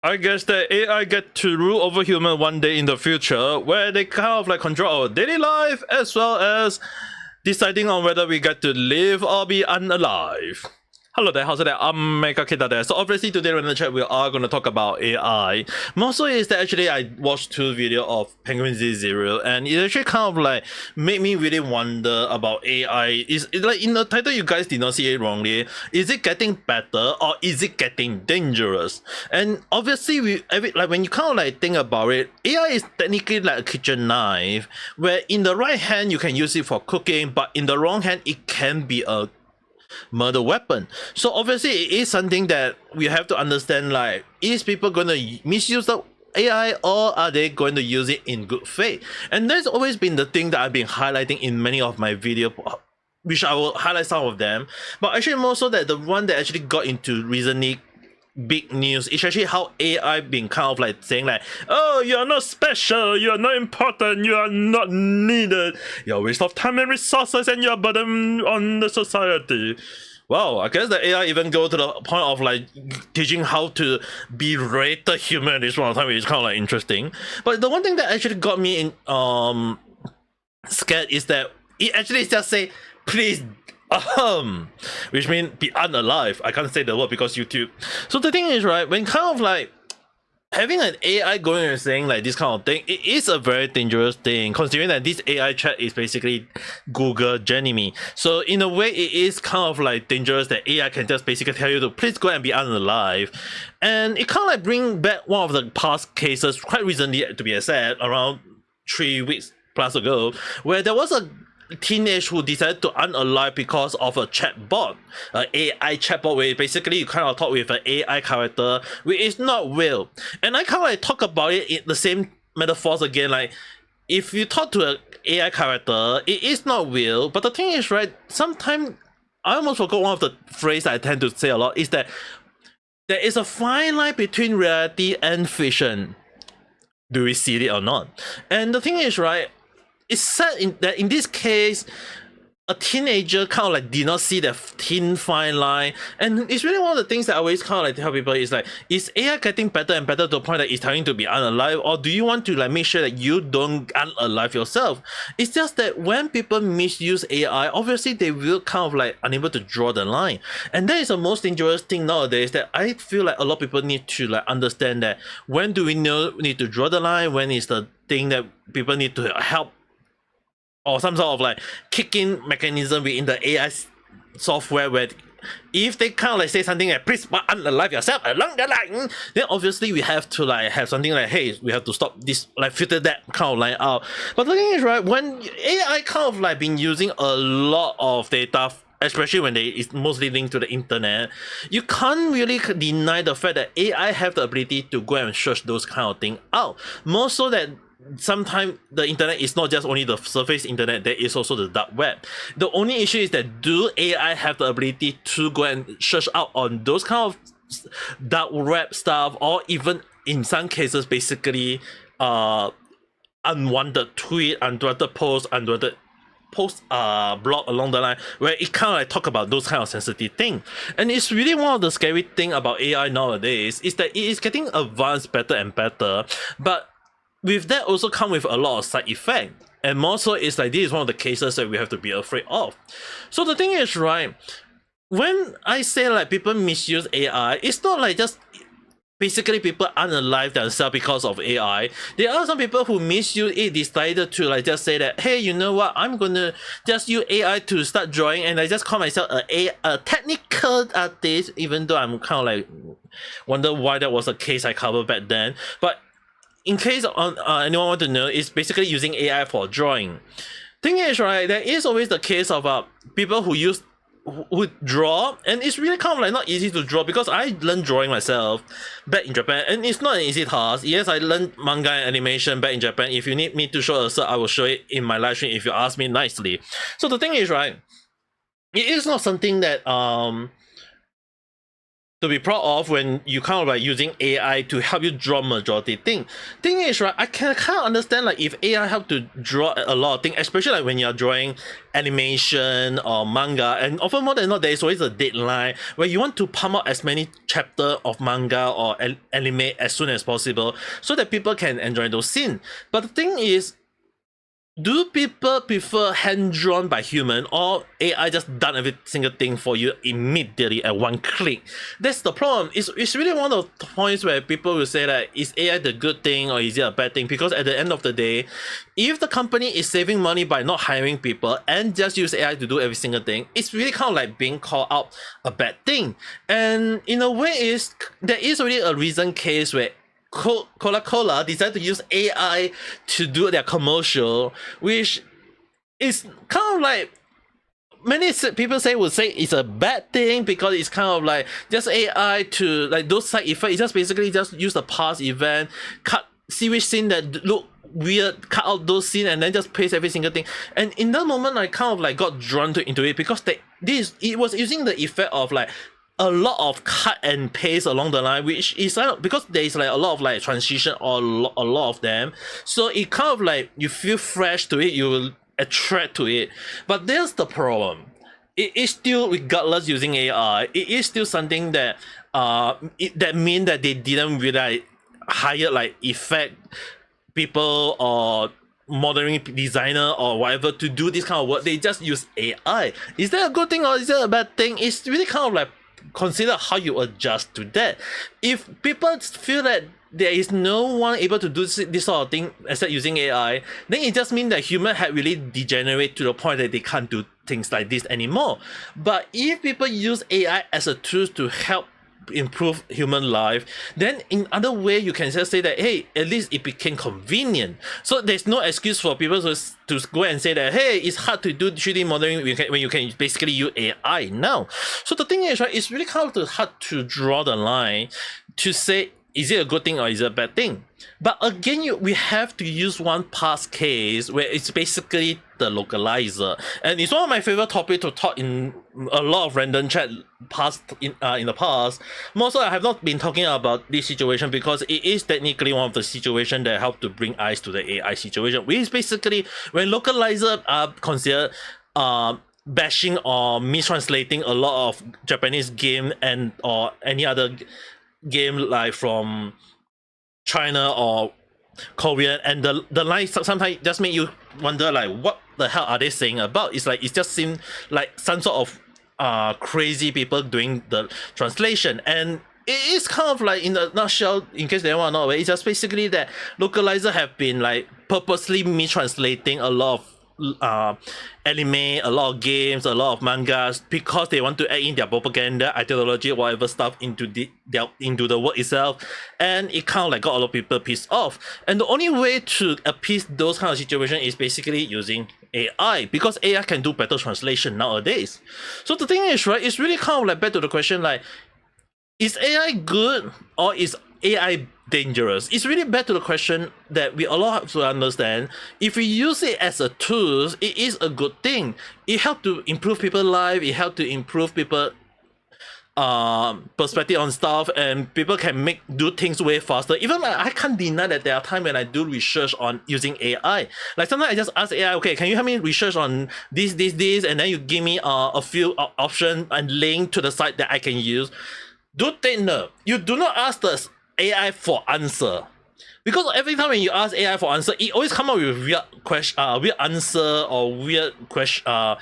I guess that AI get to rule over human one day in the future, where they kind of like control our daily life as well as deciding on whether we get to live or be unalive. Hello there, how's it there? I'm Ame Gakita there. So obviously today in the chat we are going to talk about AI. Mostly is that actually I watched 2 videos of Penguin Z0 and it actually kind of like made me really wonder about AI. Is it like in the title you guys did not see it wrongly. Is it getting better or is it getting dangerous? And obviously like when you kind of like think about it, AI is technically like a kitchen knife where in the right hand you can use it for cooking, but in the wrong hand it can be a murder weapon. So obviously it is something that we have to understand, like, is people going to misuse the AI or are they going to use it in good faith? And that's always been the thing that I've been highlighting in many of my videos, which I will highlight some of them, but actually more so that the one that actually got into recently big news is actually how AI been kind of like saying like, oh, you're not special, you're not important, you are not needed, you're a waste of time and resources and you're a burden on the society. Wow, I guess the AI even go to the point of like teaching how to berate the human at this one time, which is kind of like interesting. But the one thing that actually got me in scared is that it actually just say, please which means be unalive. I can't say the word because YouTube. So the thing is, right, when kind of like having an AI going and saying like this kind of thing, it is a very dangerous thing, considering that this AI chat is basically Google Gemini. So in a way, it is kind of like dangerous that AI can just basically tell you to please go and be unalive. And it kind of like bring back one of the past cases quite recently, to be said, around 3 weeks plus ago, where there was a teenage who decided to unalive because of a chatbot, an AI chatbot, where basically you kind of talk with an AI character which is not real. And I kind of like talk about it in the same metaphors again, like if you talk to an AI character, it is not real. But the thing is, right, sometimes I almost forgot one of the phrase I tend to say a lot is that there is a fine line between reality and fiction. Do we see it or not? And the thing is, right, it's said that in this case, a teenager kind of like did not see the thin fine line, and it's really one of the things that I always kind of like tell people is like, is AI getting better and better to the point that it's telling to be unalive, or do you want to like make sure that you don't unalive yourself? It's just that when people misuse AI, obviously they will kind of like unable to draw the line, and that is the most dangerous thing nowadays. That I feel like a lot of people need to like understand that when do we need to draw the line, when is the thing that people need to help, or some sort of like kick-in mechanism within the AI software where if they kind of like say something like please unalive yourself along the line, then obviously we have to like have something like, hey, we have to stop this, like filter that kind of line out. But the thing is, right, when AI kind of like been using a lot of data, especially when it's mostly linked to the internet, you can't really deny the fact that AI have the ability to go and search those kind of things out. More so that sometimes the internet is not just only the surface internet, there is also the dark web. The only issue is that do AI have the ability to go and search out on those kind of dark web stuff, or even in some cases basically unwanted tweet, unwanted post, unwanted blog along the line, where it kind of like talk about those kind of sensitive thing. And it's really one of the scary thing about AI nowadays is that it is getting advanced better and better, but with that also come with a lot of side effect, and more so it's like this is one of the cases that we have to be afraid of. So the thing is, right, when I say like people misuse AI, it's not like just basically people unalive themselves because of AI. There are some people who misuse it, decided to like just say that, hey, you know what, I'm gonna just use AI to start drawing, and I just call myself a technical artist, even though I'm kind of like wonder why that was a case I covered back then. But in case anyone want to know, it's basically using AI for drawing. Thing is, right, there is always the case of people who draw, and it's really kind of like not easy to draw, because I learned drawing myself back in Japan, and it's not an easy task. Yes, I learned manga and animation back in Japan. If you need me to show a cert, I will show it in my live stream if you ask me nicely. So the thing is, right, it is not something that to be proud of when you kind of like using AI to help you draw majority thing. Thing is, right, I can kind of understand like if AI help to draw a lot of things, especially like when you're drawing animation or manga, and often more than not, there is always a deadline where you want to pump out as many chapter of manga or anime as soon as possible so that people can enjoy those scenes. But the thing is, do people prefer hand-drawn by human or AI just done every single thing for you immediately at one click? That's the problem. It's really one of the points where people will say that is AI the good thing or is it a bad thing? Because at the end of the day, if the company is saving money by not hiring people and just use AI to do every single thing, it's really kind of like being called out a bad thing. And in a way, there is already a recent case where Coca-Cola decided to use AI to do their commercial, which is kind of like many people would say it's a bad thing because it's kind of like just AI to like those side effects. It's just basically just use the past event, see which scene that look weird, cut out those scenes and then just paste every single thing. And in that moment, I kind of like got drawn into it because it was using the effect of like a lot of cut and paste along the line, which is because there is like a lot of like transition or a lot of them, so it kind of like you feel fresh to it, you will attract to it. But there's the problem, it is still, regardless using AI, it is still something that that mean that they didn't really hire like effect people or modeling designer or whatever to do this kind of work. They just use AI. Is that a good thing or is that a bad thing? It's really kind of like consider how you adjust to that. If people feel that there is no one able to do this sort of thing except using AI, then it just means that humans had really degenerate to the point that they can't do things like this anymore. But if people use AI as a tool to help improve human life, then in other way you can just say that, hey, at least it became convenient. So there's no excuse for people to go and say that, hey, it's hard to do 3D modeling when you can basically use AI now. So the thing is, right, it's really kind of hard to draw the line to say, is it a good thing or is it a bad thing? But again, we have to use one past case where it's basically the localizer, and it's one of my favorite topics to talk in a lot of random chat in the past. Mostly, I have not been talking about this situation because it is technically one of the situations that help to bring eyes to the AI situation, which is basically when localizer are considered bashing or mistranslating a lot of Japanese game and or any other game like from China or Korean, and the lines sometimes just make you wonder like what the hell are they saying about. It's like it just seems like some sort of crazy people doing the translation, and it is kind of like, in a nutshell, in case they want to know, it's just basically that localizer have been like purposely mistranslating a lot of anime, a lot of games, a lot of mangas, because they want to add in their propaganda, ideology, whatever stuff into the work itself, and it kind of like got a lot of people pissed off. And the only way to appease those kind of situations is basically using AI, because AI can do better translation nowadays. So the thing is, right, it's really kind of like back to the question like, is AI good or is AI dangerous? It's really back to the question that we all have to understand. If we use it as a tool, it is a good thing. It helps to improve people's life. It helps to improve people perspective on stuff, and people can do things way faster. Even like, I can't deny that there are times when I do research on using AI. Like sometimes I just ask AI, okay, can you help me research on this, and then you give me a few options and link to the site that I can use. Do take note, you do not ask the AI for answer, because every time when you ask AI for answer, it always come up with weird question, weird answer or weird question,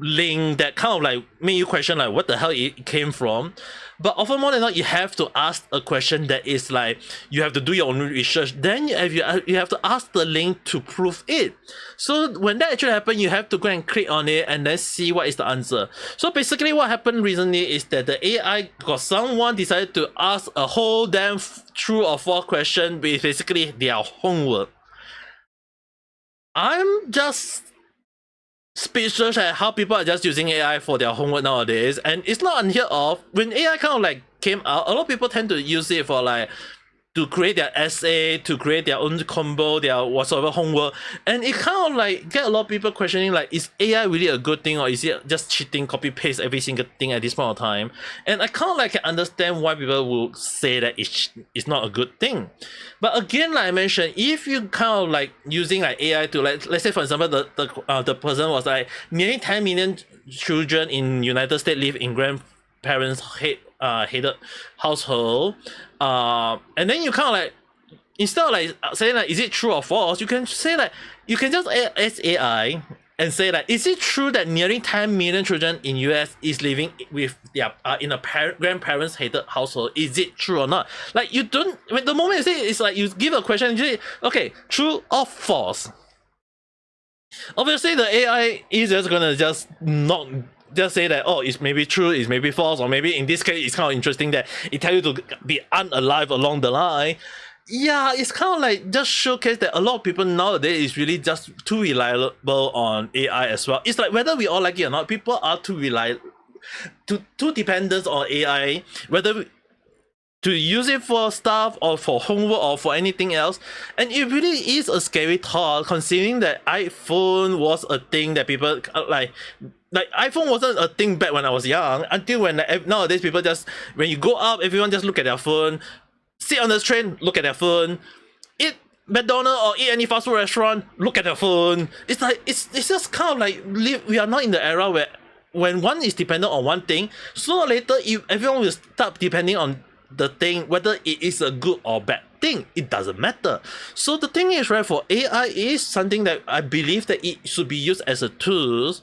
link that kind of like make you question like what the hell it came from. But often more than not, you have to ask a question that is like, you have to do your own research, then you have to ask the link to prove it. So when that actually happens, you have to go and click on it and then see what is the answer. So basically what happened recently is that the AI got someone decided to ask a whole damn true or false question with basically their homework. I'm just speechless at how people are just using AI for their homework nowadays, and it's not unheard of. When AI kind of like came out, a lot of people tend to use it for like to create their essay, to create their own combo, their whatsoever homework. And it kind of like get a lot of people questioning like, is AI really a good thing, or is it just cheating, copy paste every single thing at this point of time? And I kind of like can understand why people will say that it's not a good thing. But again, like I mentioned, if you kind of like using like AI to like, let's say for example, the person was like nearly 10 million children in United States live in grandparents hated household, and then you kind of like, instead of like saying like is it true or false, you can say like, you can just ask AI and say like, is it true that nearly 10 million children in US is living with their in a grandparents hated household? Is it true or not? Like, you don't, when the moment you say it's like you give a question, you say okay, true or false. Obviously the AI is just gonna just not just say that, oh, it's maybe true, it's maybe false, or maybe in this case it's kind of interesting that it tells you to be unalive along the line. Yeah, it's kind of like just showcase that a lot of people nowadays is really just too reliable on AI as well. It's like whether we all like it or not, people are too dependent on AI, whether to use it for stuff or for homework or for anything else. And it really is a scary thought, considering that iPhone was a thing that people like iPhone wasn't a thing back when I was young, until when nowadays people just, when you go up, everyone just look at their phone, sit on the train, look at their phone, eat McDonald's or eat any fast food restaurant, look at their phone. It's like, it's just kind of like, we are not in the era where when one is dependent on one thing, sooner or later everyone will start depending on the thing, whether it is a good or bad thing, it doesn't matter. So the thing is, right, for AI is something that I believe that it should be used as a tool.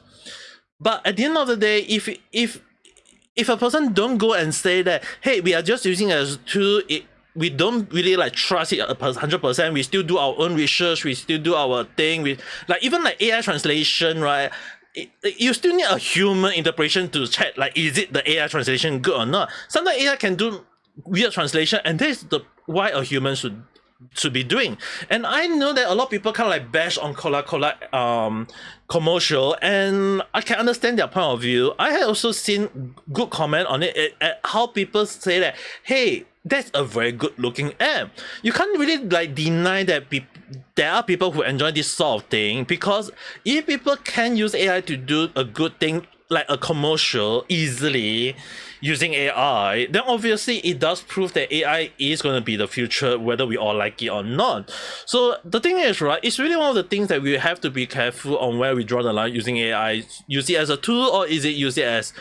But at the end of the day, if a person don't go and say that, hey, we are just using it as a tool, we don't really like trust it 100%. We still do our own research, we still do our thing. We like, even like AI translation, right? You still need a human interpretation to check like, is it the AI translation good or not? Sometimes AI can do weird translation, and this is why a human should be doing. And I know that a lot of people kind of like bash on Coca-Cola commercial, and I can understand their point of view. I have also seen good comment on it at how people say that, hey, that's a very good looking app. You can't really like deny that there are people who enjoy this sort of thing, because if people can use AI to do a good thing like a commercial easily using AI, then obviously it does prove that AI is going to be the future, whether we all like it or not. So the thing is, right, it's really one of the things that we have to be careful on where we draw the line using AI. Use it as a tool, or is it use it as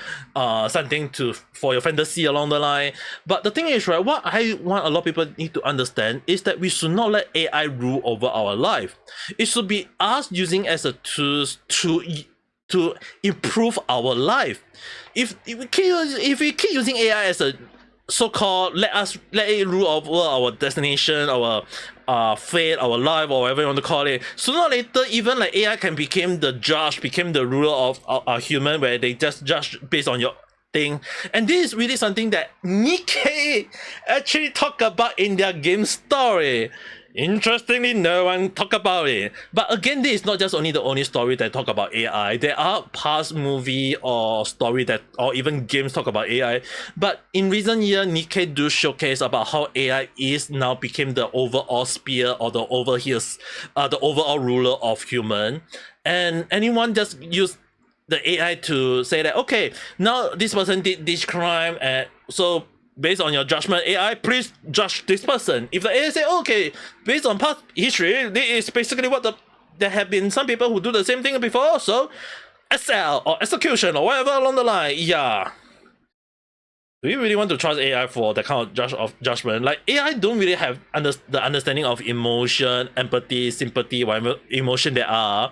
something for your fantasy along the line? But the thing is, right, what I want a lot of people need to understand is that we should not let AI rule over our life. It should be us using as a tool to improve our life. If we keep using AI as a so-called let it rule over our destination, our fate, our life, or whatever you want to call it, sooner or later even like AI can become the judge, become the ruler of our human, where they just judge based on your thing. And this is really something that Nikke actually talk about in their game story. Interestingly, no one talk about it. But again, this is not just only the only story that talk about AI. There are past movie or story that, or even games talk about AI. But in recent years, Nikke do showcase about how AI is now became the overall sphere, or the overall ruler of human. And anyone just use the AI to say that, okay, now this person did this crime, and so based on your judgment, AI, please judge this person. If the AI say, okay, based on past history, this is basically what there have been some people who do the same thing before, so SL or execution or whatever along the line, yeah. Do you really want to trust AI for that kind of judgment? Like, AI don't really have the understanding of emotion, empathy, sympathy, whatever emotion there are.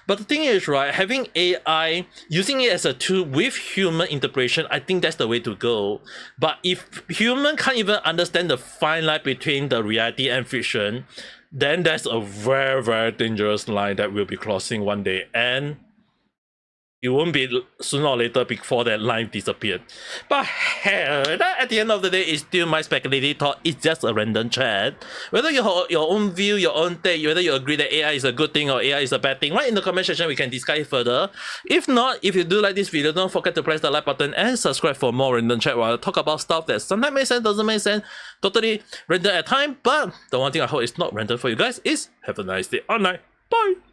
But the thing is, right, having AI, using it as a tool with human interpretation, I think that's the way to go. But if human can't even understand the fine line between the reality and fiction, then that's a very, very dangerous line that we'll be crossing one day. And it won't be sooner or later before that line disappeared. But hell, that at the end of the day, it's still my speculative thought. It's just a random chat. Whether you have your own view, your own take, whether you agree that AI is a good thing or AI is a bad thing, right in the comment section, we can discuss it further. If not, if you do like this video, don't forget to press the like button and subscribe for more random chat while I talk about stuff that sometimes makes sense, doesn't make sense, totally random at time. But the one thing I hope is not random for you guys is have a nice day online. Bye!